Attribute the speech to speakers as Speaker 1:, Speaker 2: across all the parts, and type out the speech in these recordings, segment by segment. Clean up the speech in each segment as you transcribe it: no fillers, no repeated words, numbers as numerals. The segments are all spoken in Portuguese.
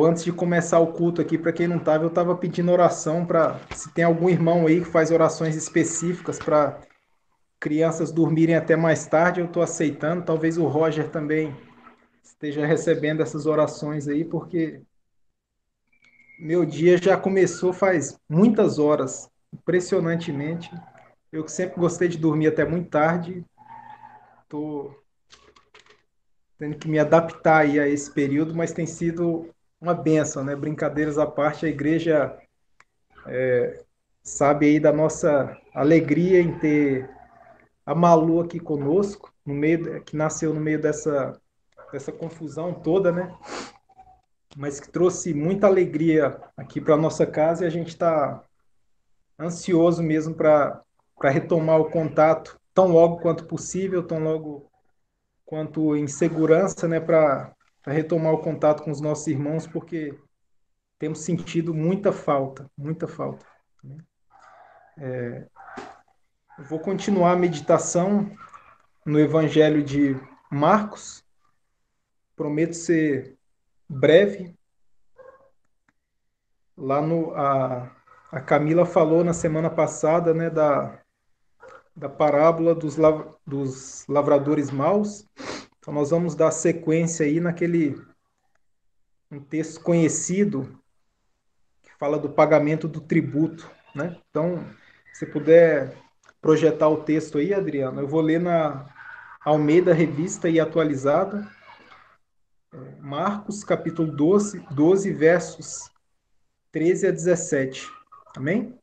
Speaker 1: antes de começar o culto aqui, para quem não estava, eu estava pedindo oração para se tem algum irmão aí que faz orações específicas para crianças dormirem até mais tarde, eu estou aceitando. Talvez o Roger também esteja recebendo essas orações aí, porque meu dia já começou faz muitas horas, impressionantemente. Eu que sempre gostei de dormir até muito tarde, estou tendo que me adaptar aí a esse período, mas tem sido uma bênção, né? Brincadeiras à parte, a igreja sabe aí da nossa alegria em ter a Malu aqui conosco, no meio que nasceu no meio dessa confusão toda, né? Mas que trouxe muita alegria aqui para nossa casa e a gente está ansioso mesmo para retomar o contato tão logo quanto possível, tão logo quanto em segurança, né? Para retomar o contato com os nossos irmãos, porque temos sentido muita falta, muita falta. Eu vou continuar a meditação no Evangelho de Marcos. Prometo ser breve. Lá no a Camila falou na semana passada, né, da parábola dos lavradores maus. Então nós vamos dar sequência aí naquele um texto conhecido que fala do pagamento do tributo, né? Então, se puder projetar o texto aí, Adriano, eu vou ler na Almeida Revista e Atualizada, Marcos capítulo 12 versos 13 a 17. Amém?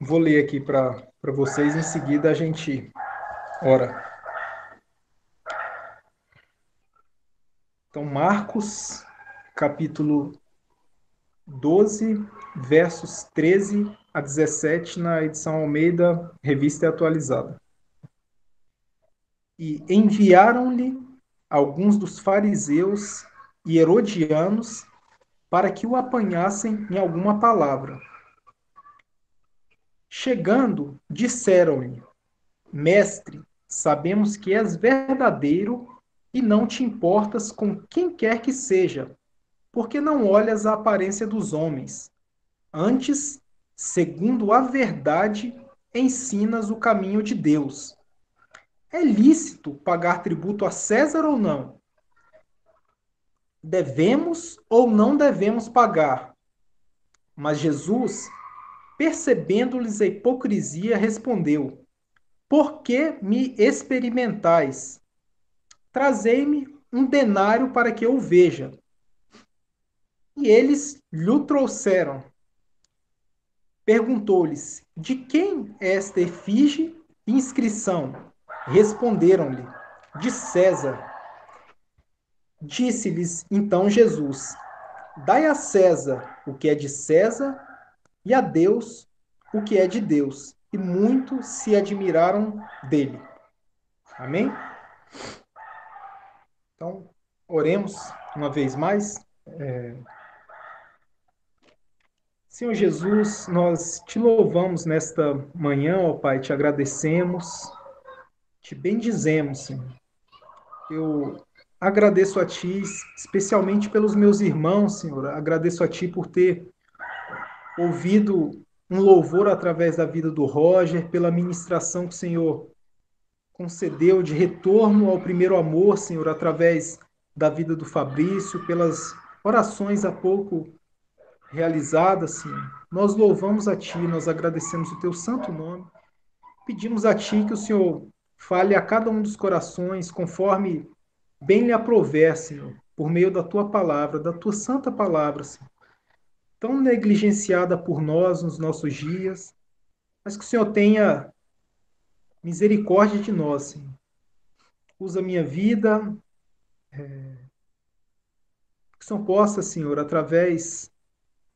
Speaker 1: Vou ler aqui para vocês, em seguida a gente ora. Então, Marcos, capítulo 12, versos 13 a 17, na edição Almeida, Revista e Atualizada. E enviaram-lhe alguns dos fariseus e herodianos para que o apanhassem em alguma palavra. Chegando, disseram-lhe: Mestre, sabemos que és verdadeiro e não te importas com quem quer que seja, porque não olhas a aparência dos homens. Antes, segundo a verdade, ensinas o caminho de Deus. É lícito pagar tributo a César ou não? Devemos ou não devemos pagar? Mas Jesus, percebendo-lhes a hipocrisia, respondeu: Por que me experimentais? Trazei-me um denário para que eu o veja. E eles lhe trouxeram. Perguntou-lhes: De quem é esta efígie e inscrição? Responderam-lhe: De César. Disse-lhes então Jesus: Dai a César o que é de César e a Deus o que é de Deus. E muito se admiraram dele. Amém? Então, oremos uma vez mais. Senhor Jesus, nós te louvamos nesta manhã, ó Pai, te agradecemos, te bendizemos, Senhor. Eu agradeço a Ti, especialmente pelos meus irmãos, Senhor. Agradeço a Ti por ter ouvido um louvor através da vida do Roger, pela ministração que o Senhor concedeu de retorno ao primeiro amor, Senhor, através da vida do Fabrício, pelas orações há pouco realizadas, Senhor. Nós louvamos a Ti, nós agradecemos o Teu santo nome. Pedimos a Ti que o Senhor fale a cada um dos corações conforme bem lhe aprouver, Senhor, por meio da Tua palavra, da Tua santa palavra, Senhor, tão negligenciada por nós nos nossos dias, mas que o Senhor tenha misericórdia de nós, Senhor. Usa a minha vida, que o Senhor possa, Senhor, através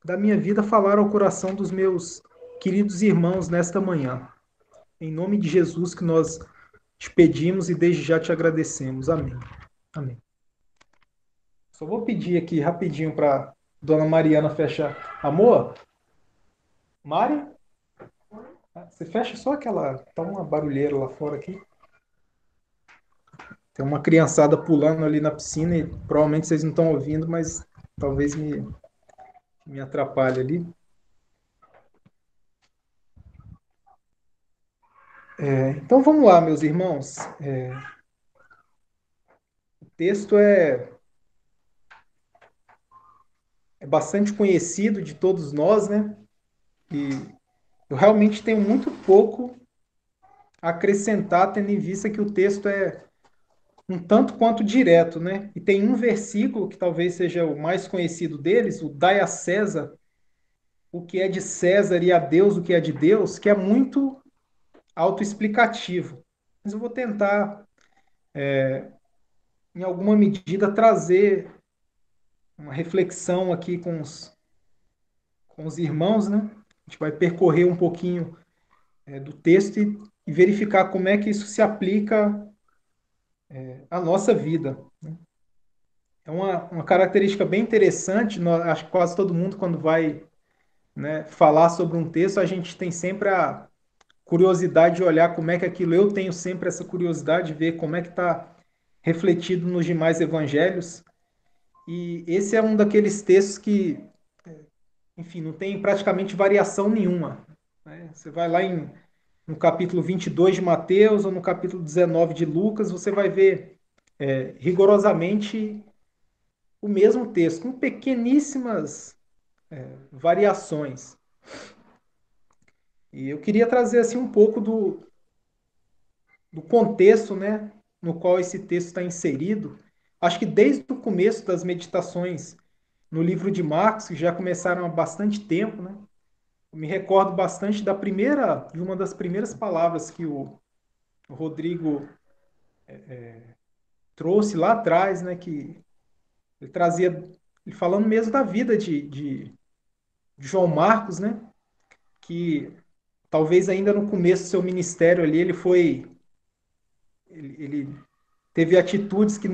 Speaker 1: da minha vida, falar ao coração dos meus queridos irmãos nesta manhã. Em nome de Jesus que nós te pedimos e desde já te agradecemos. Amém. Amém. Só vou pedir aqui rapidinho para Dona Mariana fechar. Amor? Mari? Ah, você fecha só aquela. Tá uma barulheira lá fora aqui. Tem uma criançada pulando ali na piscina e provavelmente vocês não estão ouvindo, mas talvez me atrapalhe ali. Então vamos lá, meus irmãos. O texto é bastante conhecido de todos nós, né? E eu realmente tenho muito pouco a acrescentar, tendo em vista que o texto é um tanto quanto direto, né? E tem um versículo que talvez seja o mais conhecido deles, o Dai a César o que é de César e a Deus o que é de Deus, que é muito autoexplicativo. Mas eu vou tentar, em alguma medida, trazer uma reflexão aqui com os irmãos, né? A gente vai percorrer um pouquinho do texto e verificar como é que isso se aplica à nossa vida. É uma característica bem interessante, acho que quase todo mundo, quando vai, né, falar sobre um texto, a gente tem sempre a curiosidade de olhar como é que aquilo, eu tenho sempre essa curiosidade de ver como é que está refletido nos demais evangelhos. E esse é um daqueles textos que, enfim, não tem praticamente variação nenhuma. Né? Você vai lá no capítulo 22 de Mateus ou no capítulo 19 de Lucas, você vai ver rigorosamente o mesmo texto, com pequeníssimas variações. E eu queria trazer assim um pouco do contexto, né, no qual esse texto está inserido. Acho que desde o começo das meditações no livro de Marcos, que já começaram há bastante tempo, né? Eu me recordo bastante de uma das primeiras palavras que o Rodrigo trouxe lá atrás, né? Que ele trazia, ele falando mesmo da vida de João Marcos, né? Que talvez ainda no começo do seu ministério ali, ele teve atitudes que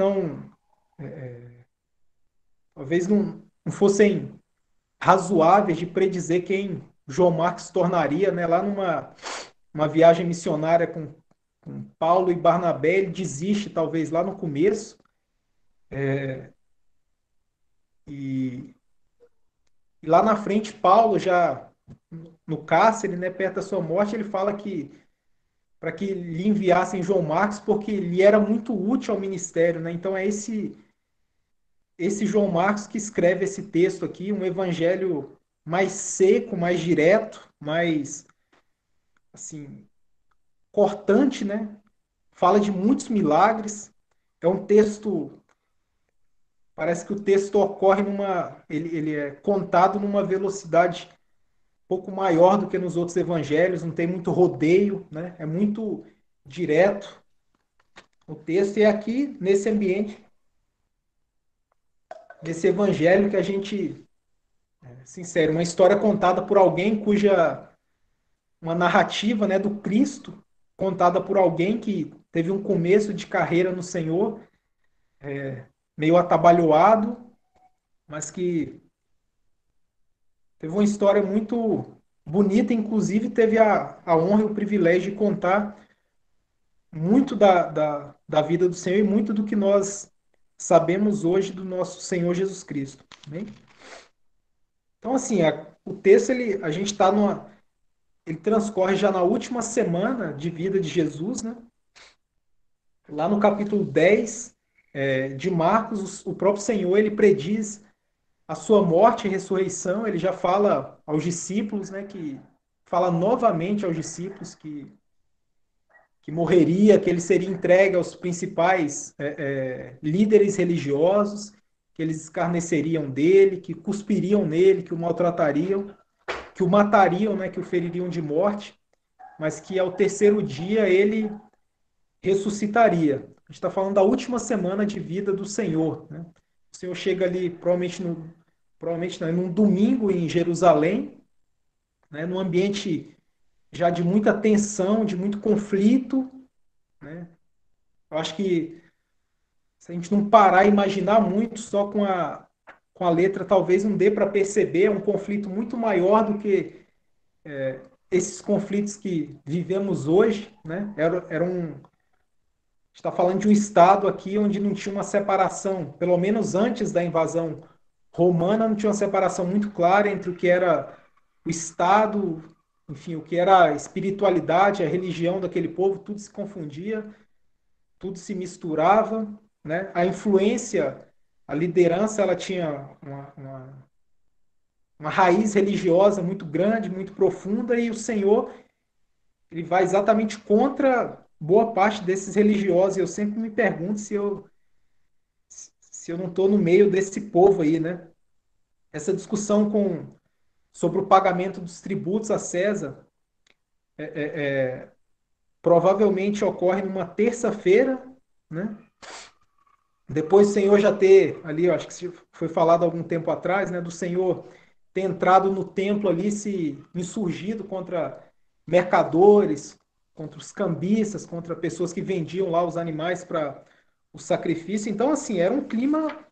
Speaker 1: talvez não fossem razoáveis de predizer quem João Marcos se tornaria, né? Lá uma viagem missionária com Paulo e Barnabé, ele desiste talvez lá no começo e, e lá na frente Paulo já no cárcere, né, perto da sua morte, ele fala que para que lhe enviassem João Marcos porque lhe era muito útil ao ministério, né? Então é esse João Marcos que escreve esse texto aqui, um evangelho mais seco, mais direto, mais assim, cortante, né? Fala de muitos milagres. É um texto, parece que o texto ocorre ele é contado numa velocidade um pouco maior do que nos outros evangelhos, não tem muito rodeio, né? É muito direto o texto. E é aqui, nesse ambiente, nesse evangelho que a gente, sincero, uma história contada por alguém uma narrativa, né, do Cristo, contada por alguém que teve um começo de carreira no Senhor, meio atabalhoado, mas que teve uma história muito bonita, inclusive teve a honra e o privilégio de contar muito da vida do Senhor e muito do que nós sabemos hoje do nosso Senhor Jesus Cristo. Amém? Então, assim, o texto, a gente está ele transcorre já na última semana de vida de Jesus, né? Lá no capítulo 10 de Marcos, o próprio Senhor, ele prediz a sua morte e ressurreição, ele já fala aos discípulos, né, que fala novamente aos discípulos que morreria, que ele seria entregue aos principais líderes religiosos, que eles escarneceriam dele, que cuspiriam nele, que o maltratariam, que o matariam, né, que o feririam de morte, mas que ao terceiro dia ele ressuscitaria. A gente está falando da última semana de vida do Senhor. Né? O Senhor chega ali, provavelmente não, num domingo em Jerusalém, né, num ambiente já de muita tensão, de muito conflito. Né? Eu acho que se a gente não parar e imaginar muito só com a letra, talvez não dê para perceber, é um conflito muito maior do que esses conflitos que vivemos hoje, né? Está falando de um estado aqui onde não tinha uma separação, pelo menos antes da invasão romana, não tinha uma separação muito clara entre o que era o estado, enfim, o que era a espiritualidade, a religião daquele povo, tudo se confundia, tudo se misturava, né? A influência, a liderança, ela tinha uma raiz religiosa muito grande, muito profunda, e o Senhor ele vai exatamente contra boa parte desses religiosos. E eu sempre me pergunto se eu não estou no meio desse povo aí, né? Essa discussão sobre o pagamento dos tributos a César provavelmente ocorre numa terça-feira, né? Depois do Senhor já ter ali, eu acho que foi falado algum tempo atrás, né, do Senhor ter entrado no templo ali, se insurgido contra mercadores, contra os cambistas, contra pessoas que vendiam lá os animais para o sacrifício. Então, assim, era um clima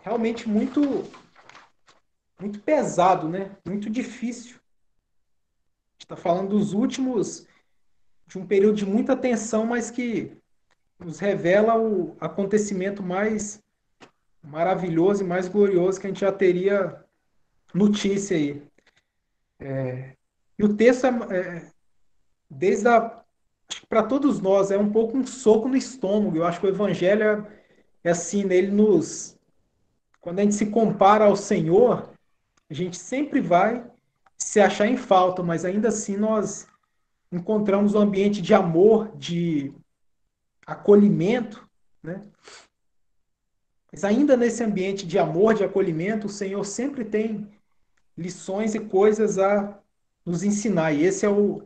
Speaker 1: realmente muito pesado, né? Muito difícil. A gente está falando dos últimos, de um período de muita tensão, mas que nos revela o acontecimento mais maravilhoso e mais glorioso que a gente já teria notícia aí. E o texto desde a para todos nós é um pouco um soco no estômago. Eu acho que o evangelho é assim, né? Ele nos quando a gente se compara ao Senhor, a gente sempre vai se achar em falta, mas ainda assim nós encontramos um ambiente de amor, de acolhimento, né? Mas ainda nesse ambiente de amor, de acolhimento, o Senhor sempre tem lições e coisas a nos ensinar. E esse é o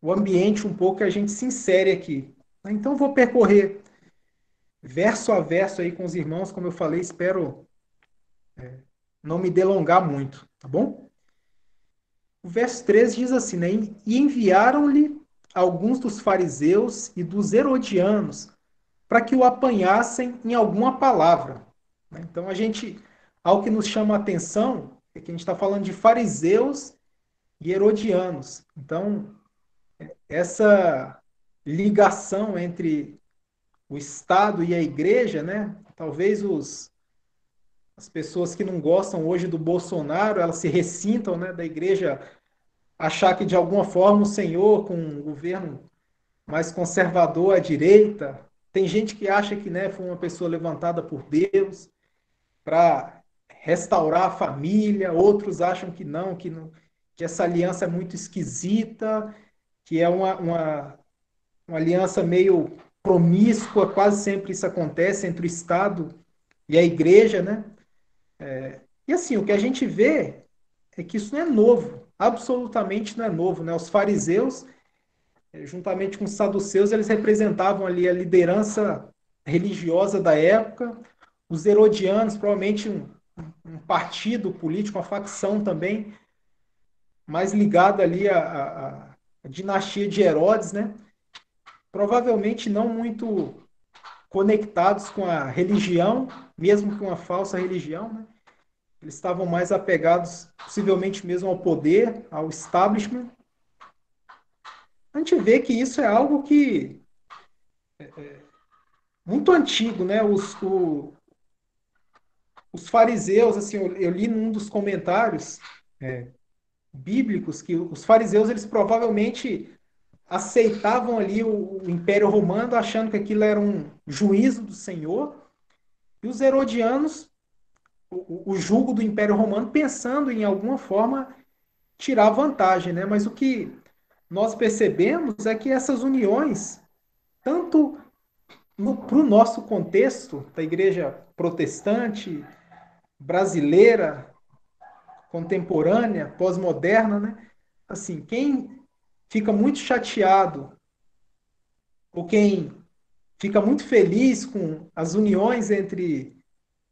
Speaker 1: ambiente um pouco que a gente se insere aqui. Então, vou percorrer verso a verso aí com os irmãos, como eu falei, espero não me delongar muito, tá bom? O verso 13 diz assim, né? E enviaram-lhe alguns dos fariseus e dos herodianos para que o apanhassem em alguma palavra. Então, algo que nos chama a atenção é que a gente está falando de fariseus e herodianos. Então, essa ligação entre o Estado e a igreja, né? Talvez as pessoas que não gostam hoje do Bolsonaro, elas se ressintam, né, da igreja achar que de alguma forma o Senhor, com um governo mais conservador à direita, tem gente que acha que, né, foi uma pessoa levantada por Deus para restaurar a família, outros acham que não, que essa aliança é muito esquisita, que é uma aliança meio promíscua, quase sempre isso acontece entre o Estado e a igreja, né? E assim, o que a gente vê é que isso não é novo, absolutamente não é novo, né? Os fariseus, juntamente com os saduceus, eles representavam ali a liderança religiosa da época, os herodianos, provavelmente um partido político, uma facção também, mais ligada ali à dinastia de Herodes, né? Provavelmente não muito conectados com a religião, mesmo que uma falsa religião, né? Eles estavam mais apegados, possivelmente mesmo ao poder, ao establishment. A gente vê que isso é algo que muito antigo, né? Os fariseus, assim, eu li num dos comentários bíblicos que os fariseus eles provavelmente aceitavam ali o Império Romano, achando que aquilo era um juízo do Senhor, e os herodianos o jugo do Império Romano, pensando em alguma forma tirar vantagem, né? Mas o que nós percebemos é que essas uniões, tanto para o nosso contexto da igreja protestante, brasileira, contemporânea, pós-moderna, né? Assim, quem fica muito chateado ou quem fica muito feliz com as uniões entre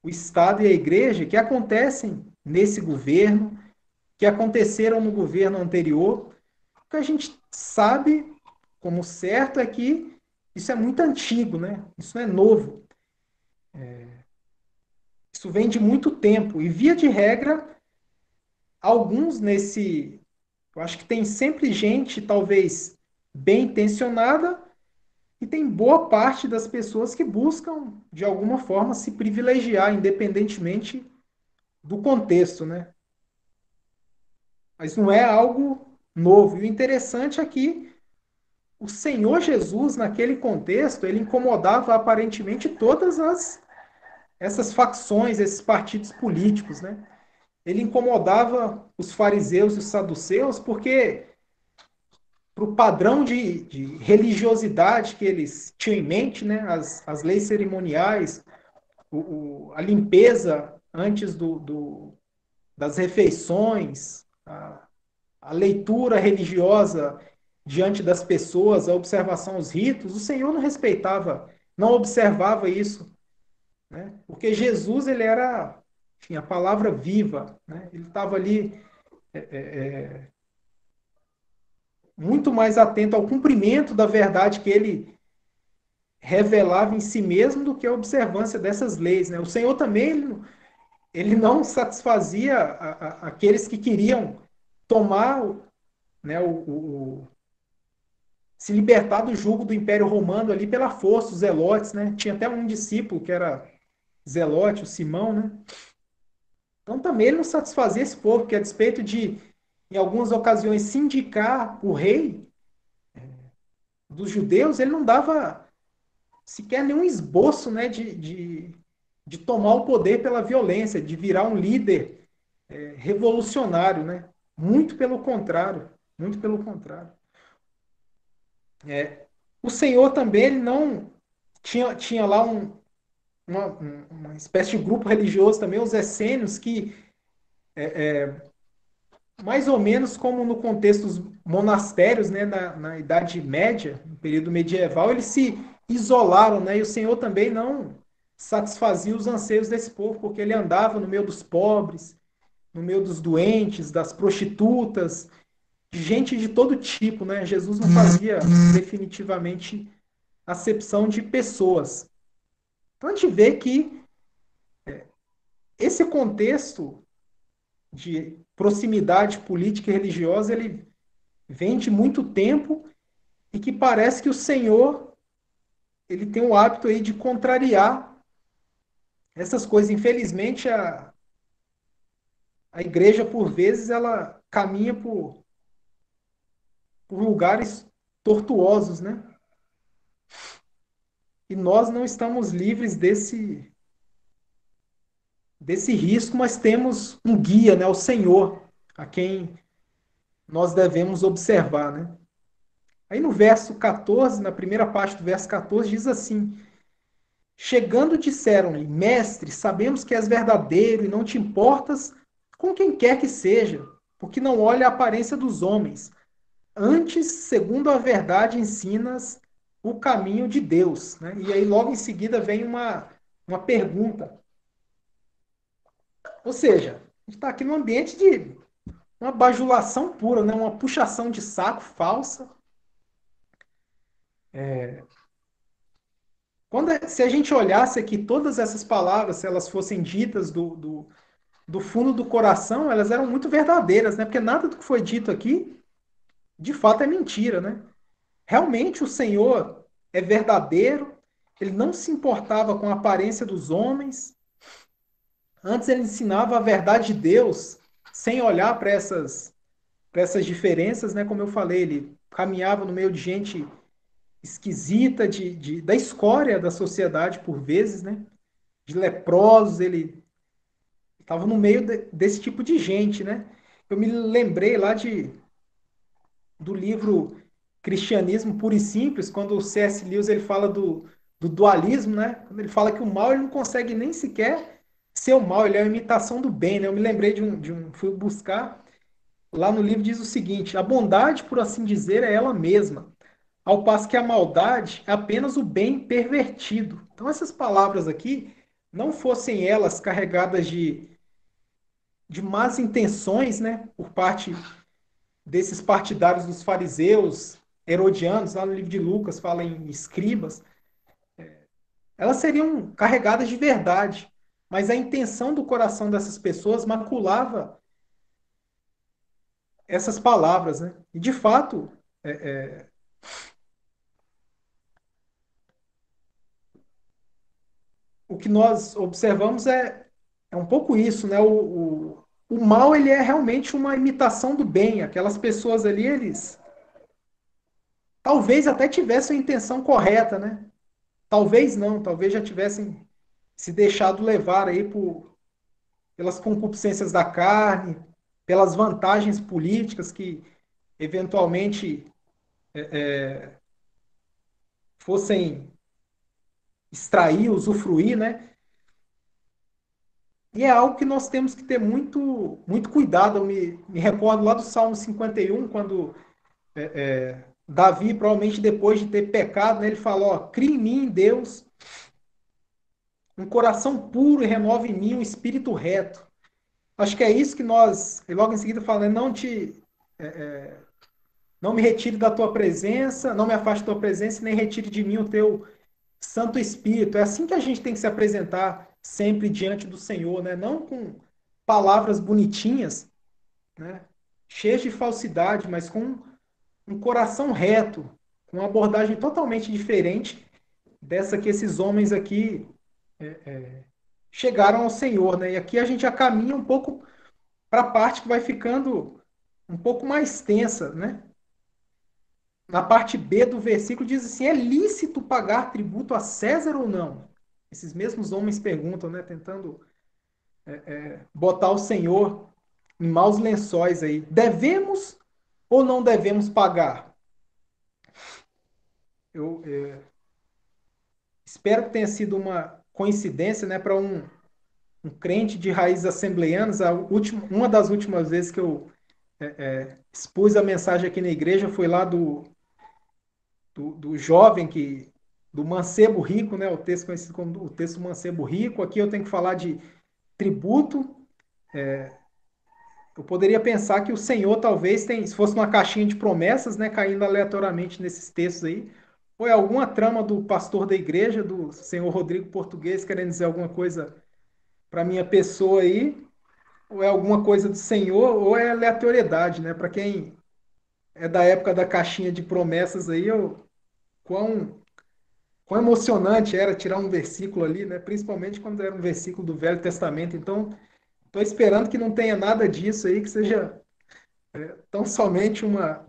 Speaker 1: o Estado e a igreja que acontecem nesse governo, que aconteceram no governo anterior. O que a gente sabe como certo é que isso é muito antigo, né? Isso não é novo. Isso vem de muito tempo. E, via de regra, alguns nesse. Eu acho que tem sempre gente, talvez bem intencionada, e tem boa parte das pessoas que buscam, de alguma forma, se privilegiar, independentemente do contexto, né? Mas não é algo novo. E o interessante é que o Senhor Jesus, naquele contexto, ele incomodava aparentemente essas facções, esses partidos políticos, né? Ele incomodava os fariseus e os saduceus porque, para o padrão de religiosidade que eles tinham em mente, né? As leis cerimoniais, a limpeza antes das refeições, a leitura religiosa diante das pessoas, a observação aos ritos, o Senhor não respeitava, não observava isso, né? Porque Jesus, ele era, enfim, a palavra viva, né? Ele estava ali muito mais atento ao cumprimento da verdade que ele revelava em si mesmo do que a observância dessas leis, né? O Senhor também, ele não satisfazia aqueles que queriam tomar, né, se libertar do jugo do Império Romano ali pela força, os zelotes, né? Tinha até um discípulo que era zelote, o Simão, né? Então também ele não satisfazia esse povo, porque a despeito de, em algumas ocasiões, se indicar o rei dos judeus, ele não dava sequer nenhum esboço, né, de tomar o poder pela violência, de virar um líder revolucionário, né? Muito pelo contrário, muito pelo contrário. O Senhor também ele não tinha lá uma espécie de grupo religioso também, os essênios, que mais ou menos como no contexto dos monastérios, né, na Idade Média, no período medieval, eles se isolaram, né, e o Senhor também não satisfazia os anseios desse povo, porque ele andava no meio dos pobres, no meio dos doentes, das prostitutas, de gente de todo tipo, né? Jesus não fazia definitivamente acepção de pessoas. Então a gente vê que esse contexto de proximidade política e religiosa, ele vem de muito tempo e que parece que o Senhor ele tem o hábito aí de contrariar essas coisas. Infelizmente, a igreja, por vezes, ela caminha por lugares tortuosos, né? E nós não estamos livres desse risco, mas temos um guia, né? O Senhor, a quem nós devemos observar, né? Aí no verso 14, na primeira parte do verso 14, diz assim: chegando, disseram-lhe: Mestre, sabemos que és verdadeiro e não te importas com quem quer que seja, porque não olha a aparência dos homens. Antes, segundo a verdade, ensinas o caminho de Deus. Né? E aí, logo em seguida, vem uma pergunta. Ou seja, a gente está aqui num ambiente de uma bajulação pura, né? Uma puxação de saco falsa. Se a gente olhasse aqui todas essas palavras, se elas fossem ditas do fundo do coração, elas eram muito verdadeiras, né? Porque nada do que foi dito aqui, de fato, é mentira, né? Realmente o Senhor é verdadeiro, ele não se importava com a aparência dos homens, antes ele ensinava a verdade de Deus, sem olhar para essas diferenças, né? Como eu falei, ele caminhava no meio de gente esquisita, da escória da sociedade, por vezes, né? De leprosos, ele estava no meio desse tipo de gente, né? Eu me lembrei lá do livro Cristianismo Puro e Simples, quando o C.S. Lewis ele fala do dualismo, né? Quando ele fala que o mal ele não consegue nem sequer ser o mal, ele é uma imitação do bem, né? Eu me lembrei fui buscar, lá no livro diz o seguinte: a bondade, por assim dizer, é ela mesma, ao passo que a maldade é apenas o bem pervertido. Então essas palavras aqui, não fossem elas carregadas de más intenções, né, por parte desses partidários dos fariseus, herodianos, lá no livro de Lucas fala em escribas, elas seriam carregadas de verdade, mas a intenção do coração dessas pessoas maculava essas palavras, né? E de fato, é, é, o que nós observamos é um pouco isso, né? O mal ele é realmente uma imitação do bem. Aquelas pessoas ali, eles talvez até tivessem a intenção correta, né? Talvez não, talvez já tivessem se deixado levar aí pelas concupiscências da carne, pelas vantagens políticas que eventualmente fossem extrair, usufruir, né? E é algo que nós temos que ter muito cuidado. Eu me recordo lá do Salmo 51, quando Davi, provavelmente depois de ter pecado, né, ele falou: ó, cria em mim, Deus, um coração puro e renova em mim um espírito reto. Acho que é isso que nós, e logo em seguida falando, não me retire da tua presença, não me afaste da tua presença, nem retire de mim o teu Santo Espírito. É assim que a gente tem que se apresentar sempre diante do Senhor, né? Não com palavras bonitinhas, né? Cheias de falsidade, mas com um coração reto, com uma abordagem totalmente diferente dessa que esses homens aqui chegaram ao Senhor, né? E aqui a gente já caminha um pouco para a parte que vai ficando um pouco mais tensa, né? Na parte B do versículo diz assim: é lícito pagar tributo a César ou não? Esses mesmos homens perguntam, né? Tentando botar o Senhor em maus lençóis aí. Devemos ou não devemos pagar? Eu espero que tenha sido uma coincidência, né, para um crente de raízes assembleianas. Uma das últimas vezes que eu expus a mensagem aqui na igreja foi lá do jovem do mancebo rico, né, o texto conhecido como o texto mancebo rico. Aqui eu tenho que falar de tributo. Eu poderia pensar que o Senhor talvez tem, se fosse uma caixinha de promessas, né, caindo aleatoriamente nesses textos aí, ou é alguma trama do pastor da igreja, do senhor Rodrigo Português, querendo dizer alguma coisa para minha pessoa aí, ou é alguma coisa do Senhor, ou é aleatoriedade, né? Para quem é da época da caixinha de promessas aí, quão, quão emocionante era tirar um versículo ali, né? Principalmente quando era um versículo do Velho Testamento. Então, estou esperando que não tenha nada disso aí, que seja tão somente uma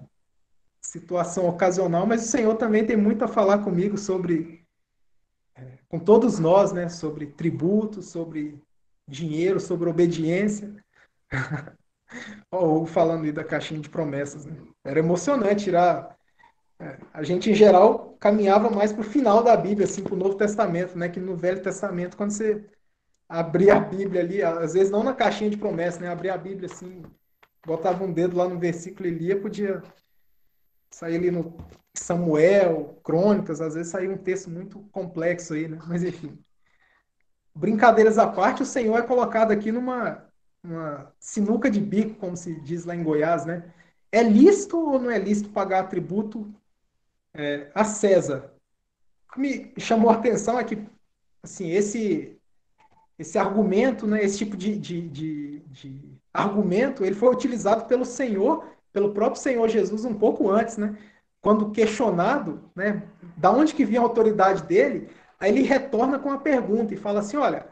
Speaker 1: situação ocasional, mas o Senhor também tem muito a falar comigo sobre, com todos nós, né? Sobre tributos, sobre dinheiro, sobre obediência. Ou falando aí da caixinha de promessas, né? Era emocionante tirar. A gente, em geral, caminhava mais para o final da Bíblia, assim, para o Novo Testamento, né? Que no Velho Testamento, quando você abria a Bíblia ali, às vezes não na caixinha de promessas, né? Abria a Bíblia assim, botava um dedo lá no versículo e lia, podia sair ali no Samuel, Crônicas, às vezes saía um texto muito complexo aí, né? Mas enfim. Brincadeiras à parte, o Senhor é colocado aqui uma sinuca de bico, como se diz lá em Goiás, né? É lícito ou não é lícito pagar tributo a César? O que me chamou a atenção é que assim, esse argumento, né, esse tipo de argumento, ele foi utilizado pelo Senhor, pelo próprio Senhor Jesus um pouco antes, né? Quando questionado, né, da onde que vinha a autoridade dele, aí ele retorna com a pergunta e fala assim, olha,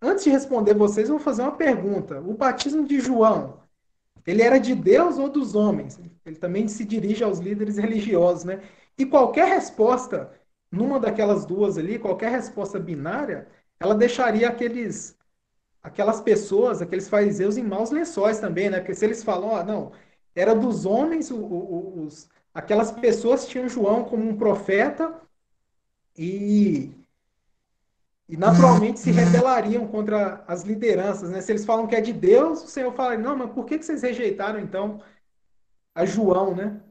Speaker 1: antes de responder vocês, eu vou fazer uma pergunta. O batismo de João, ele era de Deus ou dos homens? Ele também se dirige aos líderes religiosos, né? E qualquer resposta, numa daquelas duas ali, qualquer resposta binária, ela deixaria aquelas pessoas, aqueles fariseus em maus lençóis também, né? Porque se eles falam, ó, não, era dos homens, aquelas pessoas tinham João como um profeta e, e naturalmente se rebelariam contra as lideranças, né? Se eles falam que é de Deus, o Senhor fala, não, mas por que vocês rejeitaram então a João, né?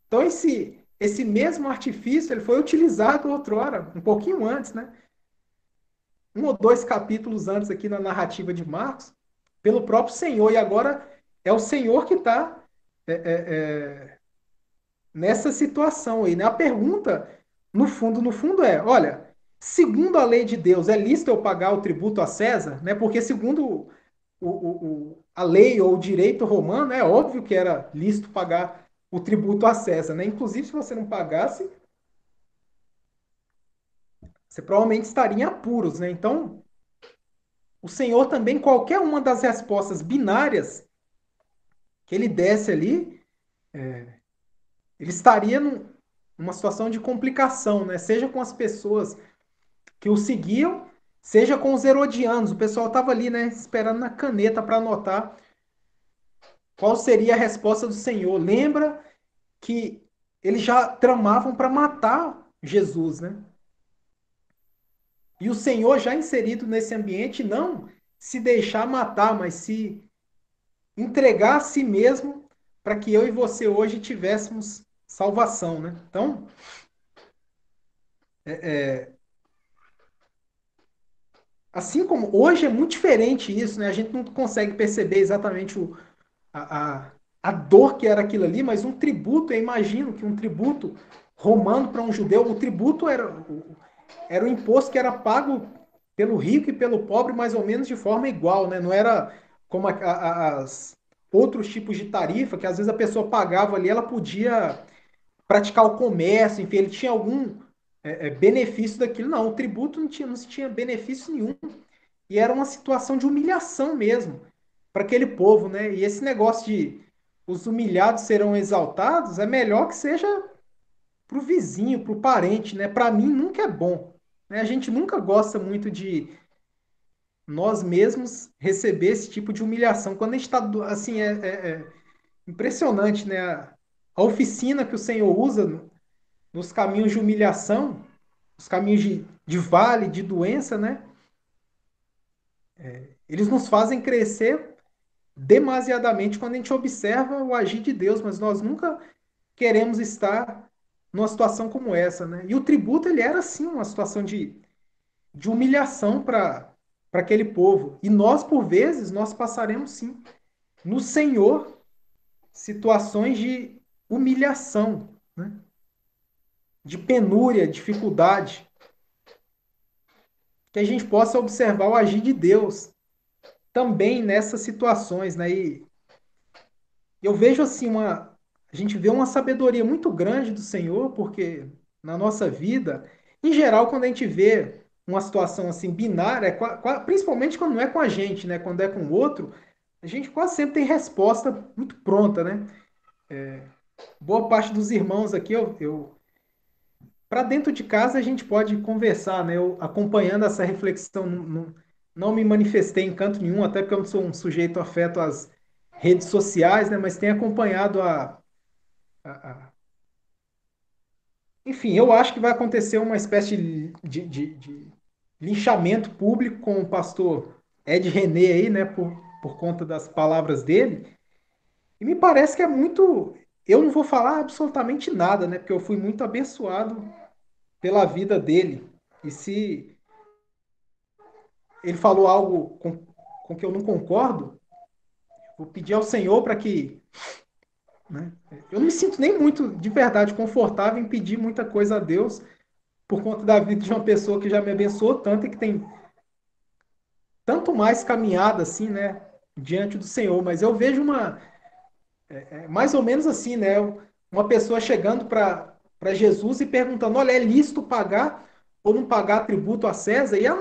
Speaker 1: Então esse mesmo artifício ele foi utilizado outrora, um pouquinho antes, né? Um ou dois capítulos antes aqui na narrativa de Marcos, pelo próprio Senhor. E agora é o Senhor que está nessa situação aí, né? A pergunta, no fundo é, olha, segundo a lei de Deus, é lícito eu pagar o tributo a César, né? Porque segundo a lei ou o direito romano, é óbvio que era lícito pagar o tributo a César, né? Inclusive, se você não pagasse, você provavelmente estaria em apuros, né? Então, o Senhor também, qualquer uma das respostas binárias que ele desse ali, ele estaria numa situação de complicação, né? Seja com as pessoas que o seguiam, seja com os herodianos. O pessoal estava ali, né, esperando na caneta para anotar qual seria a resposta do Senhor. Lembra que eles já tramavam para matar Jesus, né? E o Senhor já inserido nesse ambiente não se deixar matar, mas se entregar a si mesmo para que eu e você hoje tivéssemos salvação, né? Então, assim como hoje é muito diferente isso, né? A gente não consegue perceber exatamente a dor que era aquilo ali, mas um tributo, eu imagino que um tributo romano para um judeu, o tributo era o imposto que era pago pelo rico e pelo pobre mais ou menos de forma igual, né? Não era como as outros tipos de tarifa, que às vezes a pessoa pagava ali, ela podia praticar o comércio, enfim, ele tinha algum benefício daquilo. Não, o tributo não tinha benefício nenhum. E era uma situação de humilhação mesmo para aquele povo, né? E esse negócio de os humilhados serão exaltados é melhor que seja para o vizinho, para o parente, né? Para mim nunca é bom. Né? A gente nunca gosta muito de nós mesmos receber esse tipo de humilhação. Quando a gente está assim, é impressionante, né? A oficina que o Senhor usa nos caminhos de humilhação, os caminhos de vale, de doença, né? Eles nos fazem crescer demasiadamente quando a gente observa o agir de Deus, mas nós nunca queremos estar numa situação como essa, né? E o tributo, ele era, sim, uma situação de humilhação para aquele povo. E nós, por vezes, nós passaremos, sim, no Senhor, situações de humilhação, né? De penúria, dificuldade, que a gente possa observar o agir de Deus também nessas situações, né? E eu vejo assim a gente vê uma sabedoria muito grande do Senhor, porque na nossa vida, em geral, quando a gente vê uma situação assim binária, principalmente quando não é com a gente, né? Quando é com o outro, a gente quase sempre tem resposta muito pronta, né? Boa parte dos irmãos aqui, eu para dentro de casa a gente pode conversar, né? Eu acompanhando essa reflexão, não me manifestei em canto nenhum, até porque eu não sou um sujeito afeto às redes sociais, né? Mas tenho acompanhado a- enfim, eu acho que vai acontecer uma espécie de linchamento público com o pastor Ed René aí, né? Por conta das palavras dele. E me parece que é muito. Eu não vou falar absolutamente nada, né? Porque eu fui muito abençoado pela vida dele. E se ele falou algo com que eu não concordo, vou pedir ao Senhor para que. Né, eu não me sinto nem muito, de verdade, confortável em pedir muita coisa a Deus por conta da vida de uma pessoa que já me abençoou tanto e que tem tanto mais caminhada assim, né, diante do Senhor. Mas eu vejo mais ou menos assim, né, uma pessoa chegando para Jesus e perguntando: olha, é lícito pagar ou não pagar tributo a César? E a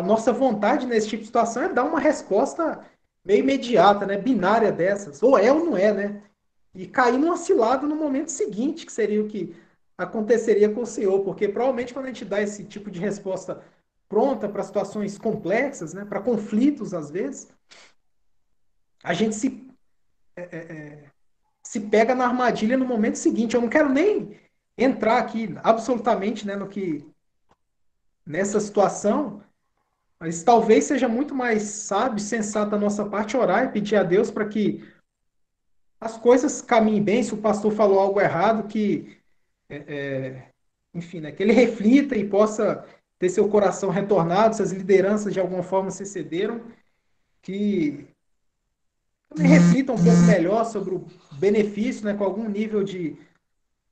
Speaker 1: nossa vontade nesse tipo de situação é dar uma resposta meio imediata, né, binária dessas, ou é ou não é, né? E cair numa cilada no momento seguinte, que seria o que aconteceria com o Senhor, porque provavelmente quando a gente dá esse tipo de resposta pronta para situações complexas, né, para conflitos às vezes, a gente se pega na armadilha no momento seguinte. Eu não quero nem entrar aqui absolutamente, né, no que nessa situação, mas talvez seja muito mais sábio, sensato da nossa parte orar e pedir a Deus para que as coisas caminhem bem. Se o pastor falou algo errado, que enfim, né, que ele reflita e possa ter seu coração retornado, se as lideranças de alguma forma se cederam, que também reflitam um pouco melhor sobre o benefício, né, com algum nível de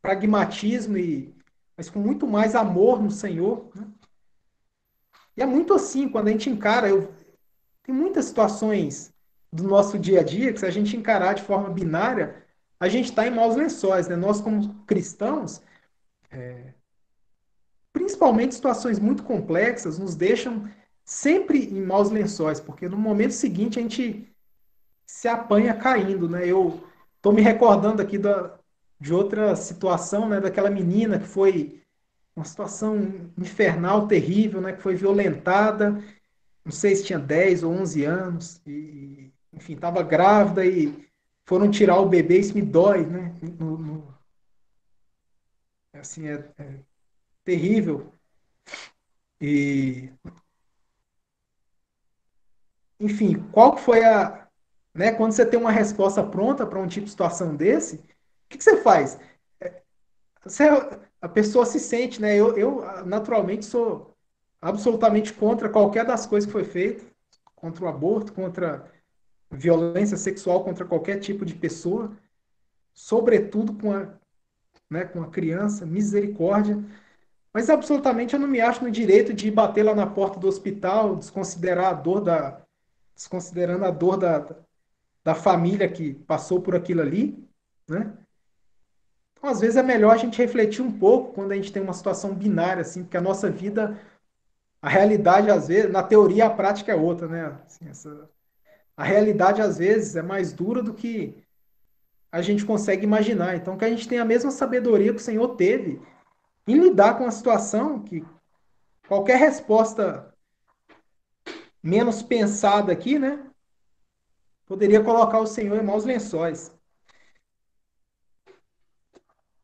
Speaker 1: pragmatismo, mas com muito mais amor no Senhor. Né? E é muito assim, quando a gente encara, Tem muitas situações do nosso dia a dia que, se a gente encarar de forma binária, a gente está em maus lençóis, né? Nós, como cristãos, principalmente situações muito complexas, nos deixam sempre em maus lençóis, porque no momento seguinte a gente se apanha caindo, né? Eu estou me recordando aqui de outra situação, né? Daquela menina que foi uma situação infernal, terrível, né? Que foi violentada, não sei se tinha 10 ou 11 anos, e, enfim, estava grávida e foram tirar o bebê, isso me dói, né? Assim, é terrível. E, enfim, qual que foi né, quando você tem uma resposta pronta para um tipo de situação desse, o que você faz? Você, a pessoa se sente, né? Eu naturalmente sou absolutamente contra qualquer das coisas que foi feito, contra o aborto, contra violência sexual contra qualquer tipo de pessoa, sobretudo com a criança, misericórdia. Mas absolutamente eu não me acho no direito de bater lá na porta do hospital, desconsiderando a dor da família que passou por aquilo ali, né? Então, às vezes é melhor a gente refletir um pouco quando a gente tem uma situação binária, assim, porque a nossa vida, a realidade, às vezes, na teoria, a prática é outra, né? Assim, a realidade, às vezes, é mais dura do que a gente consegue imaginar. Então, que a gente tenha a mesma sabedoria que o Senhor teve em lidar com a situação, que qualquer resposta menos pensada aqui, né, poderia colocar o Senhor em maus lençóis.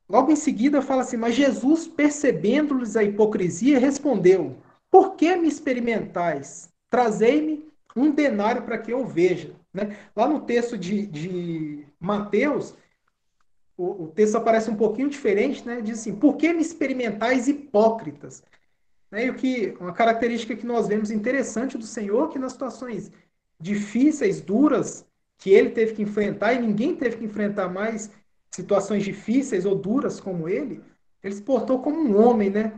Speaker 1: Logo em seguida, fala assim: Mas Jesus, percebendo-lhes a hipocrisia, respondeu: Por que me experimentais? Trazei-me um denário para que eu veja. Né? Lá no texto de Mateus, o texto aparece um pouquinho diferente, né? Diz assim: Por que me experimentais hipócritas? Né? E uma característica que nós vemos interessante do Senhor, que nas situações difíceis, duras, que ele teve que enfrentar, e ninguém teve que enfrentar mais situações difíceis ou duras como ele se portou como um homem, né?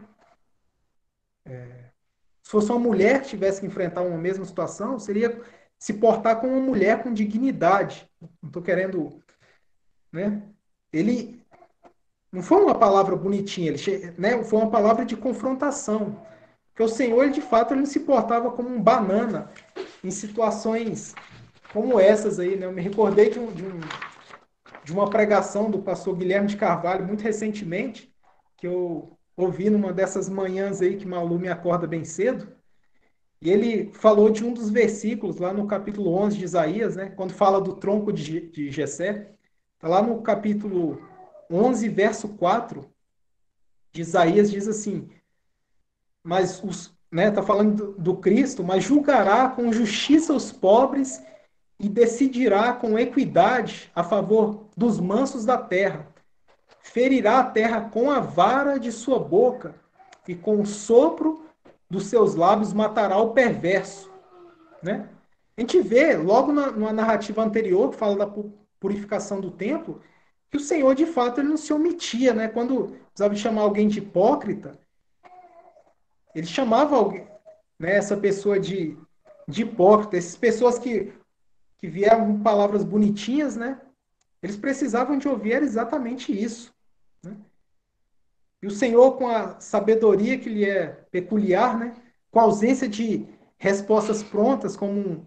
Speaker 1: Se fosse uma mulher que tivesse que enfrentar uma mesma situação, seria se portar como uma mulher com dignidade. Não estou querendo, né? Ele não foi uma palavra bonitinha, né? Foi uma palavra de confrontação. Porque o Senhor, ele, de fato, ele não se portava como um banana em situações como essas aí, né? Eu me recordei de uma pregação do pastor Guilherme de Carvalho, muito recentemente, que eu ouvi numa dessas manhãs aí que Malu me acorda bem cedo, e ele falou de um dos versículos lá no capítulo 11 de Isaías, né? Quando fala do tronco de Jessé, tá lá no capítulo 11, verso 4 de Isaías, diz assim: mas né, tá falando do Cristo, mas julgará com justiça os pobres e decidirá com equidade a favor dos mansos da terra. Ferirá a terra com a vara de sua boca e com o sopro dos seus lábios matará o perverso, né? A gente vê logo numa narrativa anterior que fala da purificação do templo que o Senhor de fato ele não se omitia, né? Quando precisava chamar alguém de hipócrita, ele chamava alguém, né, essa pessoa de hipócrita, essas pessoas que vieram com palavras bonitinhas, né? Eles precisavam de ouvir exatamente isso. Né? E o Senhor, com a sabedoria que lhe é peculiar, né? Com a ausência de respostas prontas, como um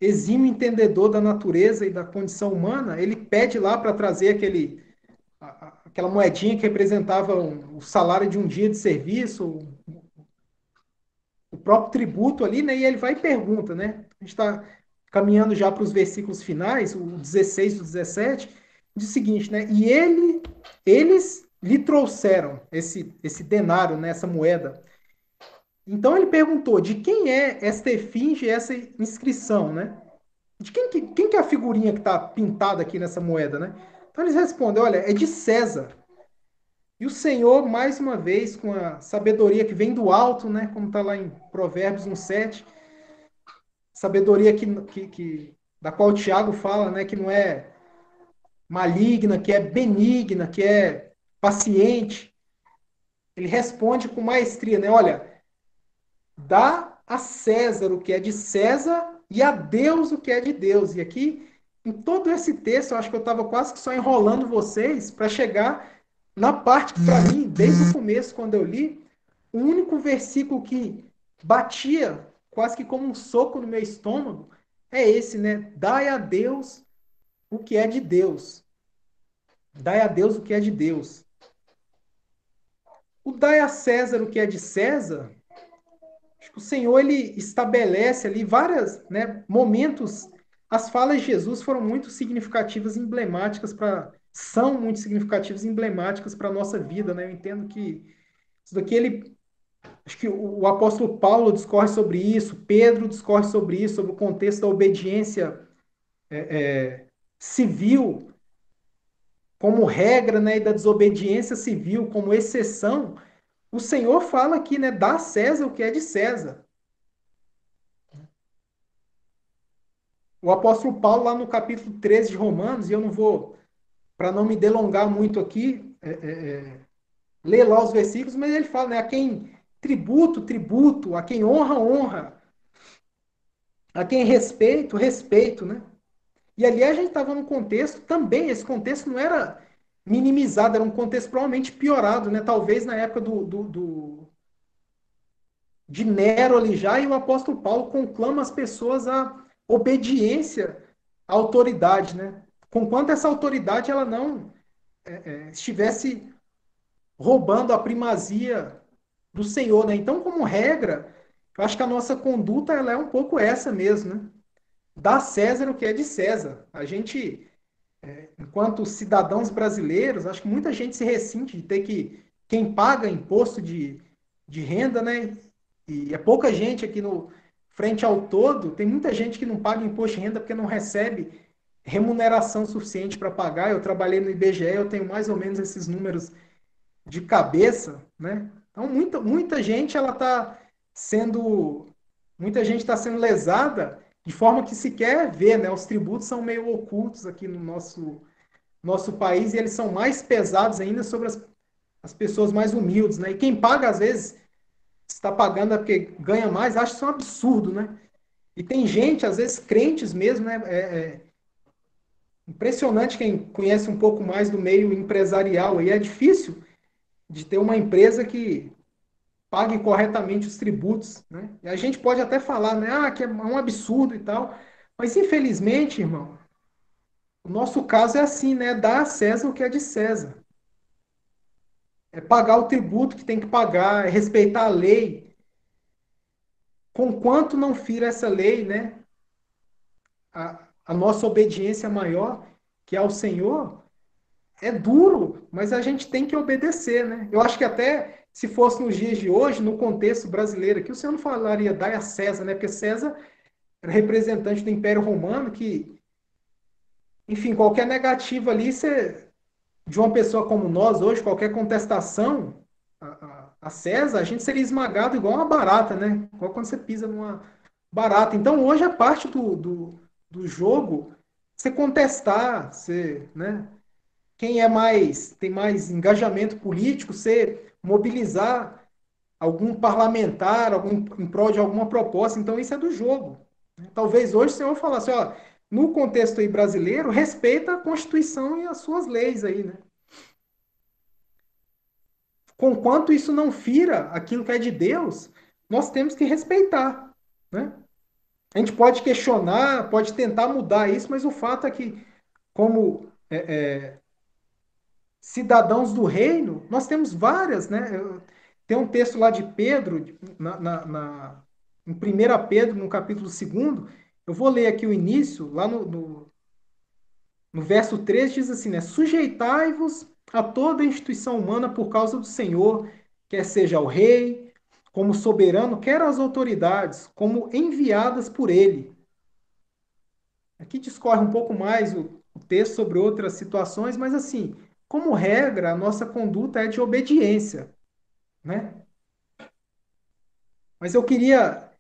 Speaker 1: exímio entendedor da natureza e da condição humana, ele pede lá para trazer aquela moedinha que representava o salário de um dia de serviço, o próprio tributo ali, né? E ele vai e pergunta, né? A gente está caminhando já para os versículos finais, o 16 e o 17, diz o seguinte, né? E eles lhe trouxeram esse denário, né? Essa moeda. Então ele perguntou, de quem é esta efígie, essa inscrição, né? De quem que é a figurinha que está pintada aqui nessa moeda, né? Então eles respondem, olha, é de César. E o Senhor, mais uma vez, com a sabedoria que vem do alto, né? Como está lá em Provérbios 1:7, sabedoria da qual o Tiago fala, né? Que não é maligna, que é benigna, que é paciente. Ele responde com maestria, né? Olha, dá a César o que é de César e a Deus o que é de Deus. E aqui, em todo esse texto, eu acho que eu estava quase que só enrolando vocês para chegar na parte que, para mim, desde o começo, quando eu li, o único versículo que batia quase que como um soco no meu estômago é esse, né? Dai a Deus o que é de Deus. Dai a Deus o que é de Deus. O dai a César o que é de César, acho que o Senhor ele estabelece ali vários, né, momentos. As falas de Jesus foram muito significativas, emblemáticas para são muito significativas, emblemáticas para a nossa vida, né? Eu entendo que isso daqui ele acho que o apóstolo Paulo discorre sobre isso, Pedro discorre sobre isso, sobre o contexto da obediência civil como regra, né, e da desobediência civil como exceção. O Senhor fala aqui, né, dá a César o que é de César. O apóstolo Paulo, lá no capítulo 13 de Romanos, e eu não vou, para não me delongar muito aqui, ler lá os versículos, mas ele fala, né, a quem tributo, tributo, a quem honra, honra, a quem respeito, respeito, né? E ali a gente estava num contexto também, esse contexto não era minimizado, era um contexto provavelmente piorado, né? Talvez na época de Nero ali já, e o apóstolo Paulo conclama as pessoas à obediência à autoridade, né? Conquanto essa autoridade ela não estivesse roubando a primazia do Senhor, né? Então, como regra, eu acho que a nossa conduta ela é um pouco essa mesmo, né? Dá a César o que é de César. A gente enquanto cidadãos brasileiros, acho que muita gente se ressente de ter que, quem paga imposto de renda, né? E é pouca gente aqui no frente ao todo, tem muita gente que não paga imposto de renda porque não recebe remuneração suficiente para pagar. Eu trabalhei no IBGE, eu tenho mais ou menos esses números de cabeça, né? Então muita gente ela está sendo muita gente está sendo lesada de forma que sequer vê, né? Os tributos são meio ocultos aqui no nosso país e eles são mais pesados ainda sobre as pessoas mais humildes, né? E quem paga, às vezes, está pagando é porque ganha mais, acha isso um absurdo, né? E tem gente, às vezes, crentes mesmo, né? Impressionante quem conhece um pouco mais do meio empresarial e é difícil de ter uma empresa que pague corretamente os tributos, né? E a gente pode até falar, né? Ah, que é um absurdo e tal, mas infelizmente, irmão, o nosso caso é assim, né? Dar a César o que é de César. É pagar o tributo que tem que pagar, é respeitar a lei. Conquanto não fira essa lei, né? A nossa obediência maior, que é ao Senhor, é duro, mas a gente tem que obedecer, né? Eu acho que até se fosse nos dias de hoje, no contexto brasileiro aqui, o Senhor não falaria dai a César, né? Porque César era representante do Império Romano, que, enfim, qualquer negativa ali, você, de uma pessoa como nós hoje, qualquer contestação a César, a gente seria esmagado igual uma barata, né? Igual quando você pisa numa barata. Então, hoje, a parte do jogo, você contestar, você, né? Quem é mais, tem mais engajamento político, você mobilizar algum parlamentar, em prol de alguma proposta. Então, isso é do jogo. Talvez hoje o senhor falasse, ó, no contexto aí brasileiro, respeita a Constituição e as suas leis aí, né? Conquanto isso não fira aquilo que é de Deus, nós temos que respeitar, né? A gente pode questionar, pode tentar mudar isso, mas o fato é que, como cidadãos do reino, nós temos várias, né? Tem um texto lá de Pedro, em 1 Pedro, no capítulo 2, eu vou ler aqui o início, lá no verso 3 diz assim, né? Sujeitai-vos a toda instituição humana por causa do Senhor, quer seja o rei, como soberano, quer as autoridades, como enviadas por ele. Aqui discorre um pouco mais o texto sobre outras situações, mas assim, como regra, a nossa conduta é de obediência, né? Mas eu queria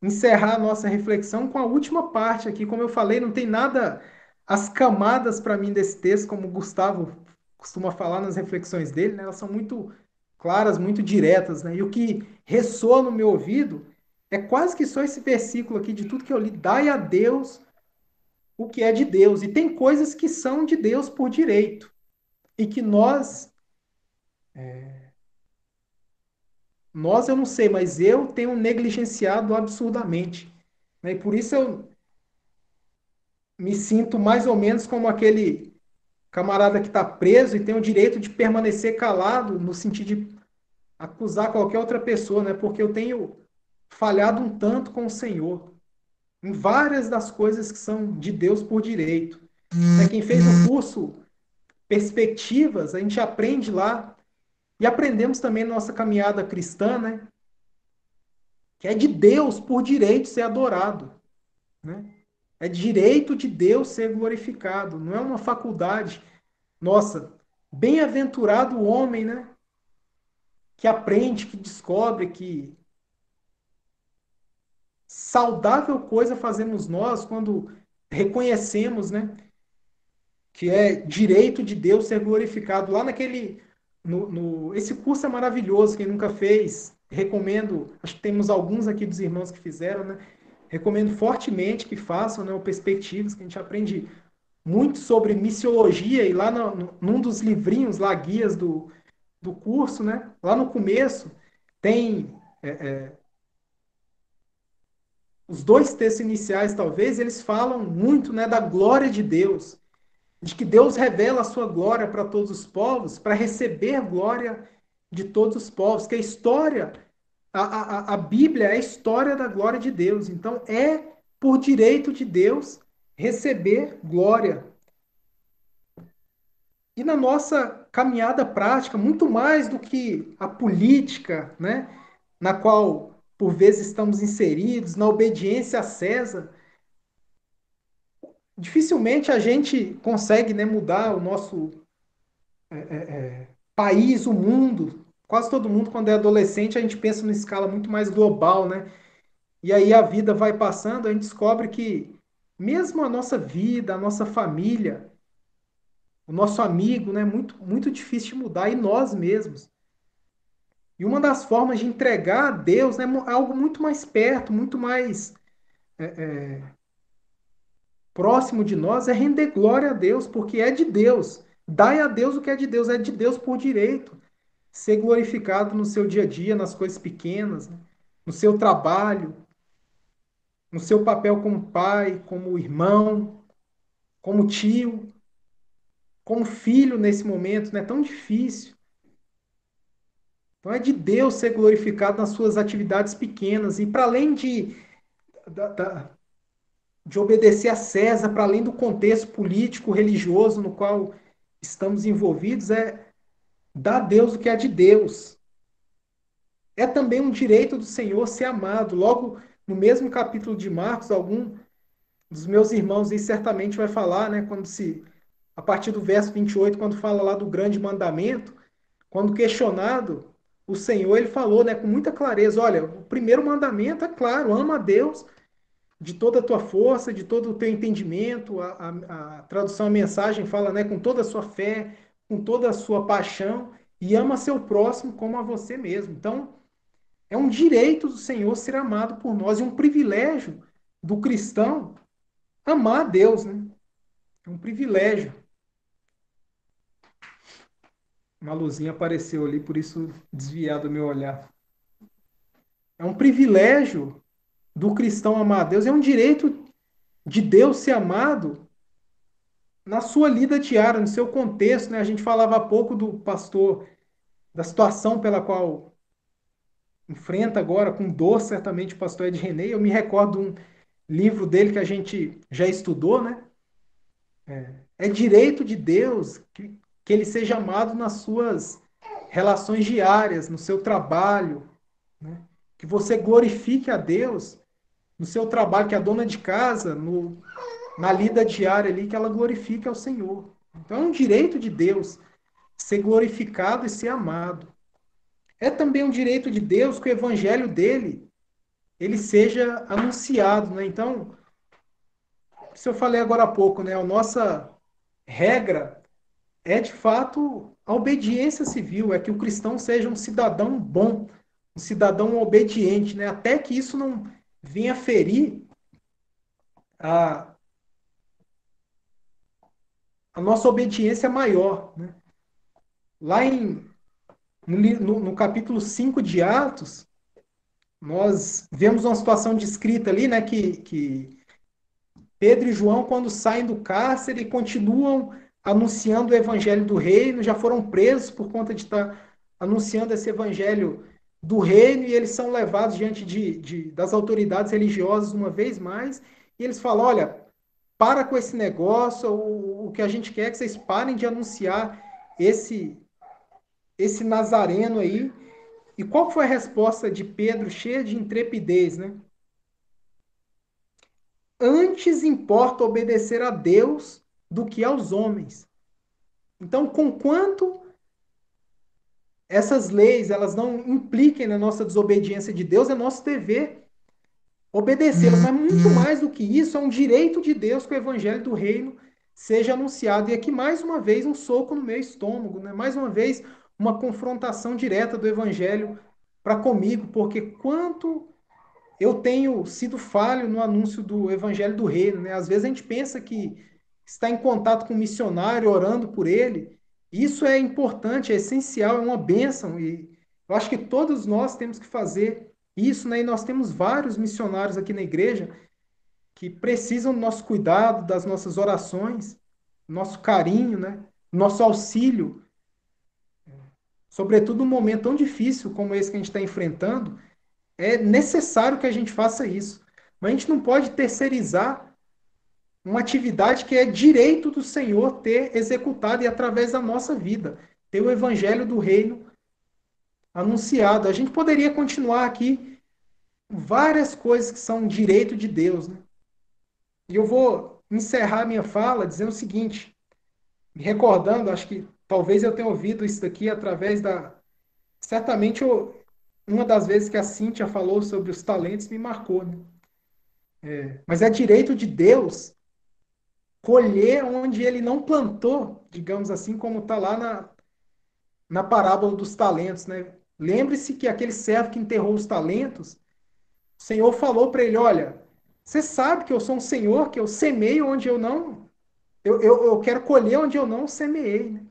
Speaker 1: encerrar a nossa reflexão com a última parte aqui. Como eu falei, não tem nada, as camadas para mim desse texto, como o Gustavo costuma falar nas reflexões dele, né? Elas são muito claras, muito diretas, né? E o que ressoa no meu ouvido É quase que só esse versículo aqui de tudo que eu li, dai a Deus o que é de Deus. E tem coisas que são de Deus por direito e que nós eu não sei, mas eu tenho negligenciado absurdamente, né? E por isso eu me sinto mais ou menos como aquele camarada que está preso e tem o direito de permanecer calado no sentido de acusar qualquer outra pessoa, né? Porque eu tenho falhado um tanto com o Senhor em várias das coisas que são de Deus por direito. Né? Quem fez o curso Perspectivas, a gente aprende lá e aprendemos também na nossa caminhada cristã, né? Que é de Deus por direito ser adorado, né? É direito de Deus ser glorificado, não é uma faculdade. Nossa, bem-aventurado o homem, né? Que aprende, que descobre, que saudável coisa fazemos nós quando reconhecemos, né? Que é direito de Deus ser glorificado. Lá naquele. Esse curso é maravilhoso, quem nunca fez, recomendo. Acho que temos alguns aqui dos irmãos que fizeram, né? Recomendo fortemente que façam, né? O Perspectivas, que a gente aprende muito sobre missiologia, e lá num dos livrinhos, lá, guias do curso, né? Lá no começo, tem os dois textos iniciais, talvez, eles falam muito, né, da glória de Deus, de que Deus revela a sua glória para todos os povos, para receber glória de todos os povos, que a história, a Bíblia é a história da glória de Deus. Então, é por direito de Deus receber glória. E na nossa caminhada prática, muito mais do que a política, né, na qual por vezes estamos inseridos, na obediência a César, dificilmente a gente consegue, né, mudar o nosso país, o mundo. Quase todo mundo, quando é adolescente, a gente pensa numa escala muito mais global, né? E aí a vida vai passando, a gente descobre que mesmo a nossa vida, a nossa família, o nosso amigo, né, muito difícil de mudar, e nós mesmos. E uma das formas de entregar a Deus, né, é algo muito mais perto, muito mais próximo de nós, é render glória a Deus, porque é de Deus. Dai a Deus o que é de Deus por direito. Ser glorificado no seu dia a dia, nas coisas pequenas, né? No seu trabalho, no seu papel como pai, como irmão, como tio, como filho nesse momento, né? Tão difícil. Então é de Deus ser glorificado nas suas atividades pequenas. E para além da, da, de obedecer a César, para além do contexto político, religioso no qual estamos envolvidos, é dar a Deus o que é de Deus. É também um direito do Senhor ser amado. Logo no mesmo capítulo de Marcos, algum dos meus irmãos aí certamente vai falar, né, a partir do verso 28, quando fala lá do grande mandamento, quando questionado, o Senhor ele falou, né, com muita clareza, olha, o primeiro mandamento é claro, ama a Deus de toda a tua força, de todo o teu entendimento, a tradução, a mensagem fala, né, com toda a sua fé, com toda a sua paixão, e ama seu próximo como a você mesmo. Então, é um direito do Senhor ser amado por nós e um privilégio do cristão amar a Deus, né? É um privilégio. Uma luzinha apareceu ali, por isso desviar do meu olhar. É um privilégio do cristão amar a Deus, é um direito de Deus ser amado na sua lida diária, no seu contexto, né? A gente falava há pouco do pastor, da situação pela qual enfrenta agora, com dor, certamente, o pastor Ed René. Eu me recordo de um livro dele que a gente já estudou, né? É direito de Deus que ele seja amado nas suas relações diárias, no seu trabalho, né? Que você glorifique a Deus no seu trabalho, que a dona de casa, na lida diária ali, que ela glorifique ao Senhor. Então é um direito de Deus ser glorificado e ser amado. É também um direito de Deus que o evangelho dele ele seja anunciado, né? Então, se eu falei agora há pouco, né, a nossa regra é de fato a obediência civil, é que o cristão seja um cidadão bom, um cidadão obediente, né? Até que isso não venha ferir a, a nossa obediência maior, né? Lá no capítulo 5 de Atos, nós vemos uma situação descrita ali, né? Que Pedro e João, quando saem do cárcere, continuam anunciando o evangelho do reino, já foram presos por conta de estar anunciando esse evangelho do reino, e eles são levados diante das autoridades religiosas uma vez mais, e eles falam: olha, para com esse negócio, o que a gente quer é que vocês parem de anunciar esse, esse Nazareno aí. E qual foi a resposta de Pedro, cheia de intrepidez, né? Antes importa obedecer a Deus do que aos homens. Então, conquanto essas leis elas não impliquem na nossa desobediência de Deus, é nosso dever obedecê-las. Mas muito mais do que isso, é um direito de Deus que o evangelho do reino seja anunciado. E aqui, mais uma vez, um soco no meu estômago, né? Mais uma vez, uma confrontação direta do evangelho para comigo, porque quanto eu tenho sido falho no anúncio do evangelho do reino, né? Às vezes a gente pensa que está em contato com um missionário, orando por ele. Isso é importante, é essencial, é uma bênção. E eu acho que todos nós temos que fazer isso, né? E nós temos vários missionários aqui na igreja que precisam do nosso cuidado, das nossas orações, nosso carinho, né? Nosso auxílio, sobretudo num momento tão difícil como esse que a gente está enfrentando. É necessário que a gente faça isso. Mas a gente não pode terceirizar uma atividade que é direito do Senhor ter executado e através da nossa vida, ter o evangelho do reino anunciado. A gente poderia continuar aqui várias coisas que são direito de Deus, né? E eu vou encerrar minha fala dizendo o seguinte, me recordando, acho que talvez eu tenha ouvido isso daqui através da... Certamente uma das vezes que a Cíntia falou sobre os talentos me marcou, né? Mas é direito de Deus colher onde ele não plantou, digamos assim, como está lá na parábola dos talentos, né? Lembre-se que aquele servo que enterrou os talentos, o Senhor falou para ele: olha, você sabe que eu sou um Senhor, que eu semeio onde eu não. Eu quero colher onde eu não semeei, né?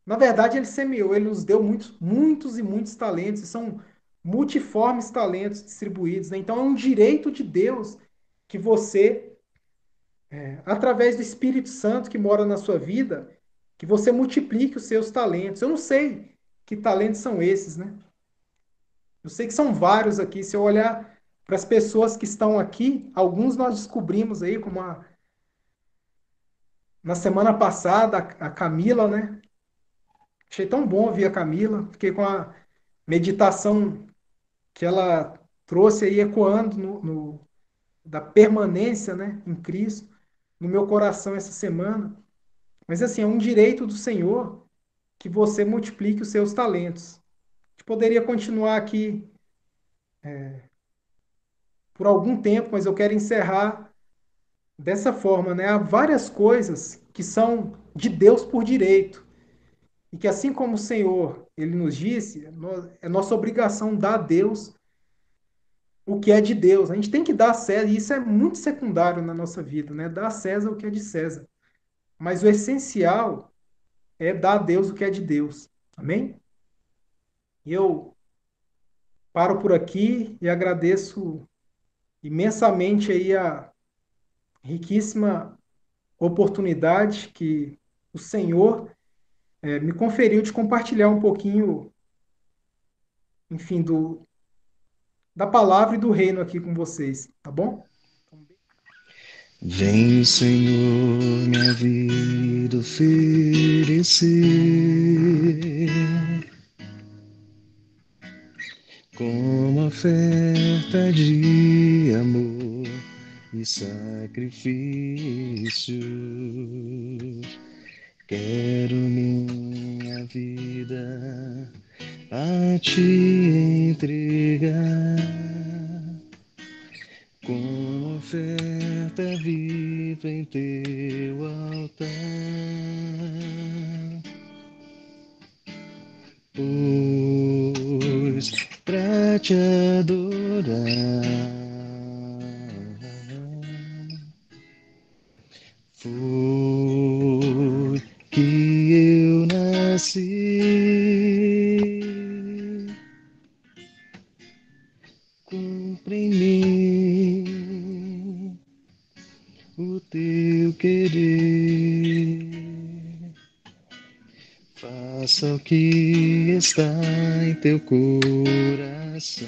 Speaker 1: Na verdade, ele semeou, ele nos deu muitos, muitos e muitos talentos, e são multiformes talentos distribuídos, né? Então é um direito de Deus que você, através do Espírito Santo que mora na sua vida, que você multiplique os seus talentos. Eu não sei que talentos são esses, né? Eu sei que são vários aqui. Se eu olhar para as pessoas que estão aqui, alguns nós descobrimos aí, como na semana passada, a Camila, né? Achei tão bom ouvir a Camila. Fiquei com a meditação que ela trouxe aí ecoando da permanência, né, em Cristo, no meu coração essa semana. Mas assim, é um direito do Senhor que você multiplique os seus talentos. A gente poderia continuar aqui por algum tempo, mas eu quero encerrar dessa forma, né? Há várias coisas que são de Deus por direito. E que assim como o Senhor, ele nos disse, é nossa obrigação dar a Deus o que é de Deus. A gente tem que dar a César, e isso é muito secundário na nossa vida, né? Dar a César o que é de César. Mas o essencial é dar a Deus o que é de Deus. Amém? E eu paro por aqui e agradeço imensamente aí a riquíssima oportunidade que o Senhor me conferiu de compartilhar um pouquinho, enfim, da palavra e do reino aqui com vocês, tá bom?
Speaker 2: Vem, Senhor, minha vida oferecer como oferta de amor e sacrifício. Quero minha vida a te entregar com oferta viva em teu altar. te adorar. Foi que eu nasci, cumpre em mim o teu querer. Faça o que está em teu coração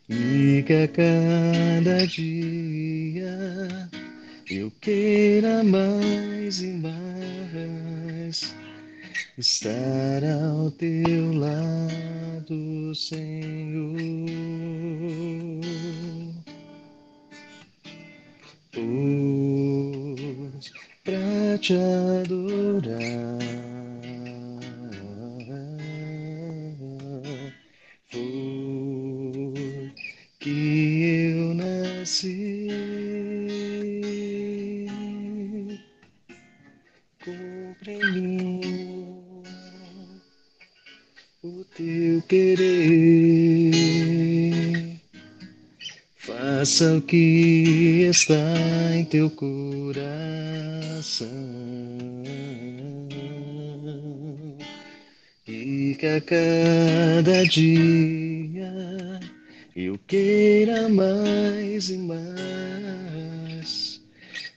Speaker 2: e que a cada dia eu queira mais e mais estar ao teu lado, Senhor. Pois pra te adorar foi que eu nasci. Cumpre em mim o teu querer. Faça o que está em teu coração e que a cada dia eu queira mais e mais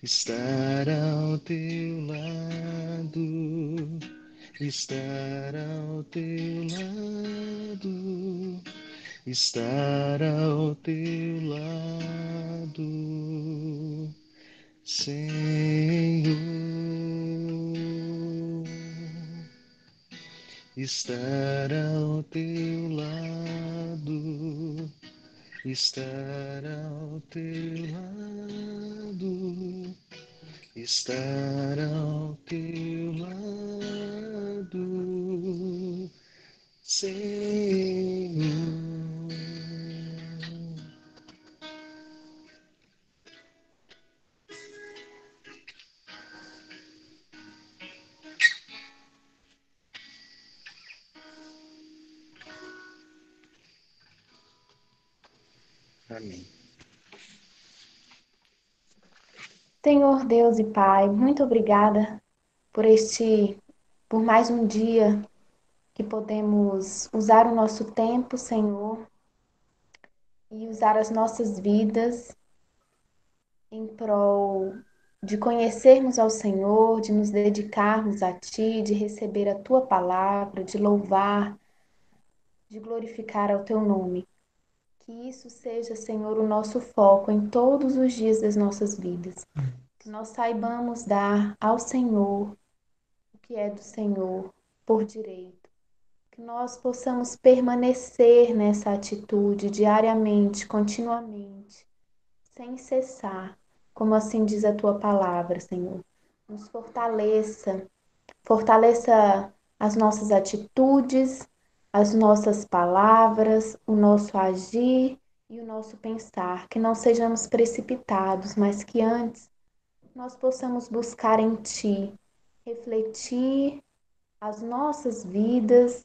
Speaker 2: estar ao teu lado, estar ao teu lado, estar ao teu lado, Senhor. Estar ao teu lado, estar ao teu lado, estar ao teu lado, Senhor. Amém.
Speaker 3: Senhor Deus e Pai, muito obrigada por mais um dia que podemos usar o nosso tempo, Senhor, e usar as nossas vidas em prol de conhecermos ao Senhor, de nos dedicarmos a Ti, de receber a Tua palavra, de louvar, de glorificar ao Teu nome. Que isso seja, Senhor, o nosso foco em todos os dias das nossas vidas. Que nós saibamos dar ao Senhor o que é do Senhor por direito. Que nós possamos permanecer nessa atitude diariamente, continuamente, sem cessar, como assim diz a tua palavra, Senhor. Nos fortaleça, fortaleça as nossas atitudes, as nossas palavras, o nosso agir e o nosso pensar. Que não sejamos precipitados, mas que antes nós possamos buscar em Ti, refletir as nossas vidas,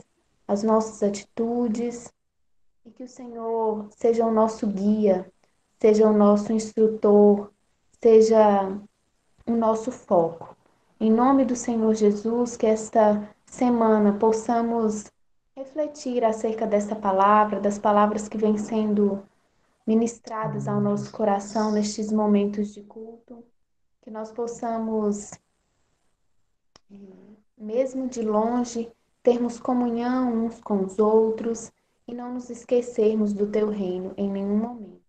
Speaker 3: as nossas atitudes, e que o Senhor seja o nosso guia, seja o nosso instrutor, seja o nosso foco. Em nome do Senhor Jesus, que esta semana possamos refletir acerca dessa palavra, das palavras que vêm sendo ministradas ao nosso coração nestes momentos de culto, que nós possamos, mesmo de longe, termos comunhão uns com os outros e não nos esquecermos do teu reino em nenhum momento.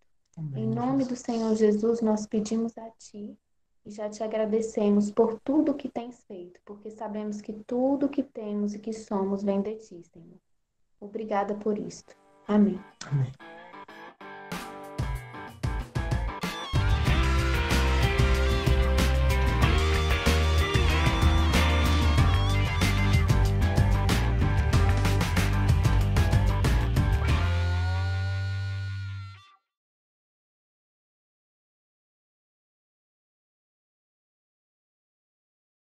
Speaker 3: Em nome do Senhor Jesus, nós pedimos a Ti e já te agradecemos por tudo que tens feito, porque sabemos que tudo que temos e que somos vem de Ti, Senhor. Obrigada por isto. Amém.
Speaker 1: Amém.